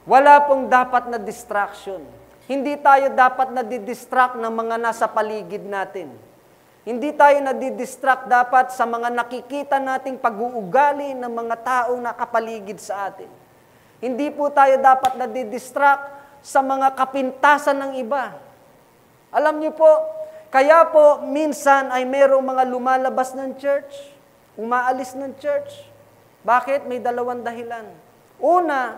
Wala pong dapat na distraction. Hindi tayo dapat na didistract ng mga nasa paligid natin. Hindi tayo nadidistract dapat sa mga nakikita nating pag-uugali ng mga taong nakapaligid sa atin. Hindi po tayo dapat nadidistract sa mga kapintasan ng iba. Alam niyo po, Kaya po, minsan ay merong mga lumalabas ng church, umaalis ng church. Bakit? May dalawang dahilan. Una,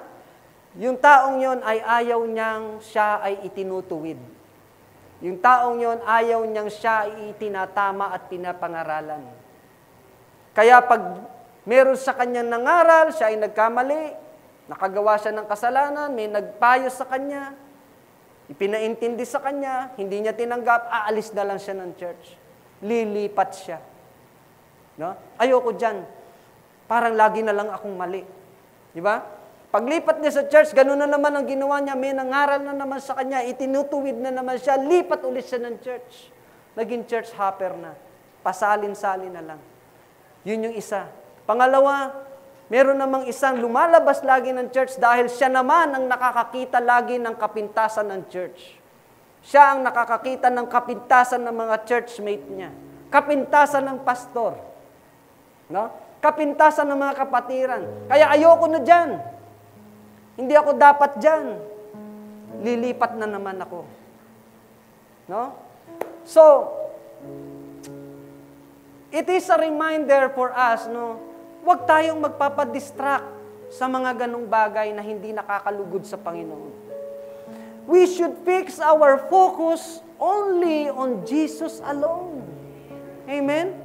yung taong yon ay ayaw niyang siya ay itinutuwid. Yung taong yon ayaw niyang siya ay itinatama at pinapangaralan. Kaya pag meron sa kanyang nangaral, siya ay nagkamali, nakagawa siya ng kasalanan, may nagpayo sa kanya, ipinaintindi sa kanya, hindi niya tinanggap, aalis na lang siya ng church. Lilipat siya. No? Ayoko dyan. Parang lagi na lang akong mali. Di ba? Paglipat niya sa church, gano'n na naman ang ginawa niya, may nangaral na naman sa kanya, itinutuwid na naman siya, lipat ulit siya ng church. Naging church hopper na. Pasalin-salin na lang. Yun yung isa. Pangalawa, meron namang isang lumalabas lagi ng church dahil siya naman ang nakakakita lagi ng kapintasan ng church. Siya ang nakakakita ng kapintasan ng mga churchmate niya. Kapintasan ng pastor. No? Kapintasan ng mga kapatiran. Kaya ayoko na dyan. Hindi ako dapat dyan. Lilipat na naman ako. No? So, it is a reminder for us, no? Huwag tayong magpapadistract sa mga ganong bagay na hindi nakakalugod sa Panginoon. We should fix our focus only on Jesus alone. Amen?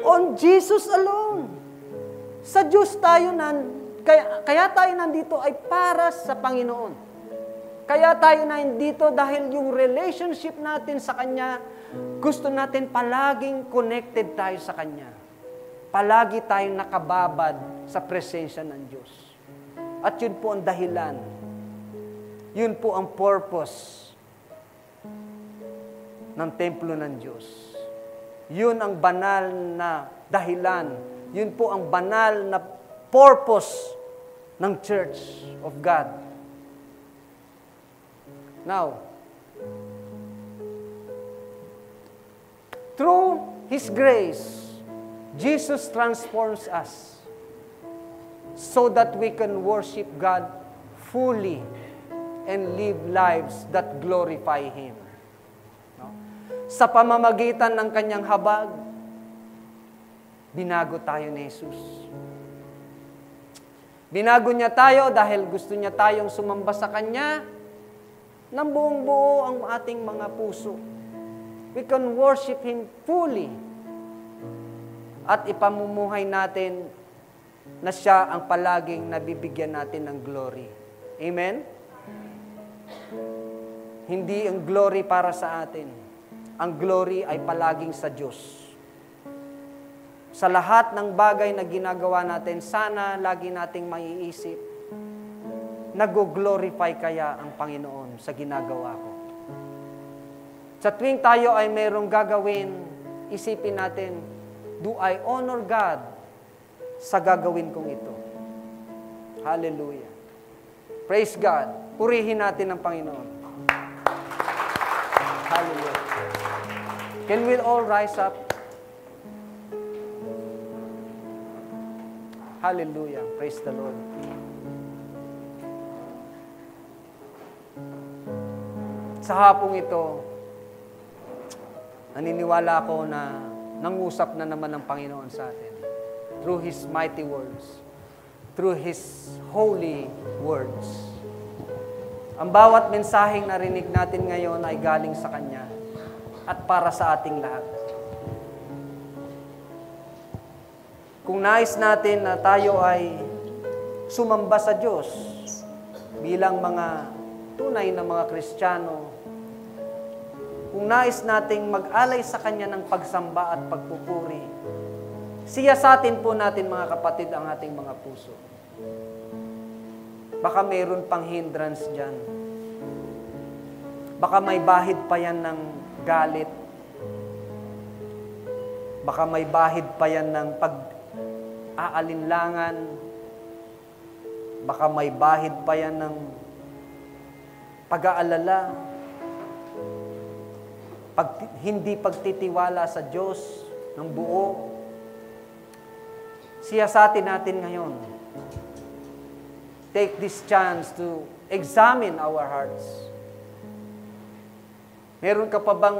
On Jesus alone. Sa Diyos tayo kaya tayo nandito ay para sa Panginoon. Kaya tayo nandito dahil yung relationship natin sa Kanya, gusto natin palaging connected tayo sa Kanya. Palagi tayong nakababad sa presensya ng Diyos. At yun po ang dahilan. Yun po ang purpose ng templo ng Diyos. Yun ang banal na dahilan. Yun po ang banal na purpose ng Church of God. Now, through His grace, Jesus transforms us so that we can worship God fully and live lives that glorify Him. No? Sa pamamagitan ng Kanyang habag, binago tayo ni Jesus. Binago niya tayo dahil gusto niya tayong sumamba sa Kanya ng buong buo ang ating mga puso. We can worship Him fully at ipamumuhay natin na siya ang palaging nabibigyan natin ng glory. Amen? Hindi ang glory para sa atin. Ang glory ay palaging sa Diyos. Sa lahat ng bagay na ginagawa natin, sana lagi nating maiisip, nag-glorify kaya ang Panginoon sa ginagawa ko. Sa tuwing tayo ay mayroong gagawin, isipin natin, do I honor God sa gagawin kong ito? Hallelujah. Praise God. Purihin natin ang Panginoon. Hallelujah. Can we all rise up? Hallelujah. Praise the Lord. Sa hapong ito, naniniwala ako na nangusap na naman ng Panginoon sa atin through His mighty words, through His holy words. Ang bawat mensaheng narinig natin ngayon ay galing sa Kanya at para sa ating lahat. Kung nais natin na tayo ay sumamba sa Diyos bilang mga tunay na mga Kristiyano, kung nais nating mag-alay sa Kanya ng pagsamba at pagpupuri, siyasatin po natin mga kapatid ang ating mga puso. Baka mayroon pang hindrance dyan. Baka may bahid pa yan ng galit. Baka may bahid pa yan ng pag-aalinlangan. Baka may bahid pa yan ng pag-aalala. Hindi pagtitiwala sa Diyos ng buo. Siyasatin natin ngayon. Take this chance to examine our hearts. Meron ka pa bang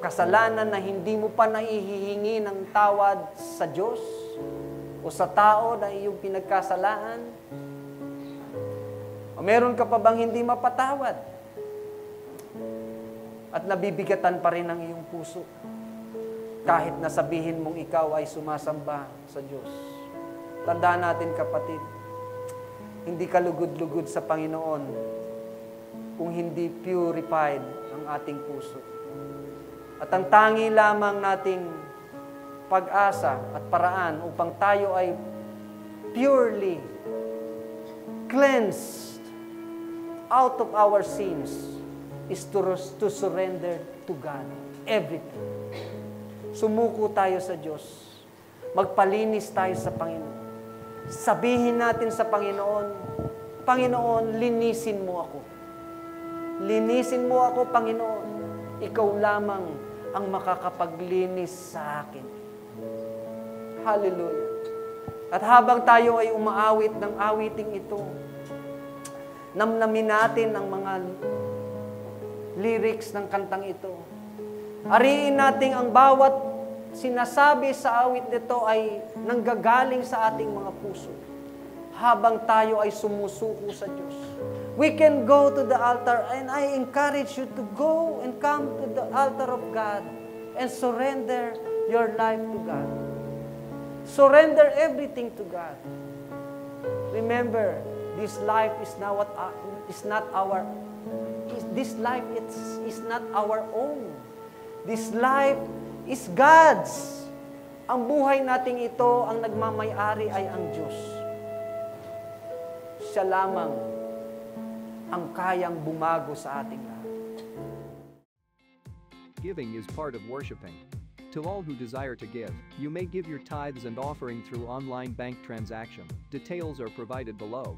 kasalanan na hindi mo pa naihihingi ng tawad sa Diyos o sa tao na iyong pinagkasalaan? O meron ka pa bang hindi mapatawad? At nabibigatan pa rin ang iyong puso kahit na sabihin mong ikaw ay sumasamba sa Diyos. Tandaan natin, kapatid, hindi ka lugod-lugod sa Panginoon kung hindi purified ang ating puso. At ang tangi lamang nating pag-asa at paraan upang tayo ay purely cleansed out of our sins is to surrender to God everything. Sumuko tayo sa Diyos. Magpalinis tayo sa Panginoon. Sabihin natin sa Panginoon, Panginoon, linisin mo ako. Linisin mo ako, Panginoon. Ikaw lamang ang makakapaglinis sa akin. Hallelujah. At habang tayo ay umaawit ng awiting ito, namnamin natin ang mga lyrics ng kantang ito. Ariin natin ang bawat sinasabi sa awit nito ay nanggagaling sa ating mga puso. Habang tayo ay sumusuko sa Diyos. We can go to the altar, and I encourage you to go and come to the altar of God and surrender your life to God. Surrender everything to God. Remember, this life is not our own. This life is God's. Ang buhay nating ito, ang nagmamay-ari ay ang Diyos. Siya lamang ang kayang bumago sa ating lahat. Giving is part of worshiping. To all who desire to give, you may give your tithes and offering through online bank transaction. Details are provided below.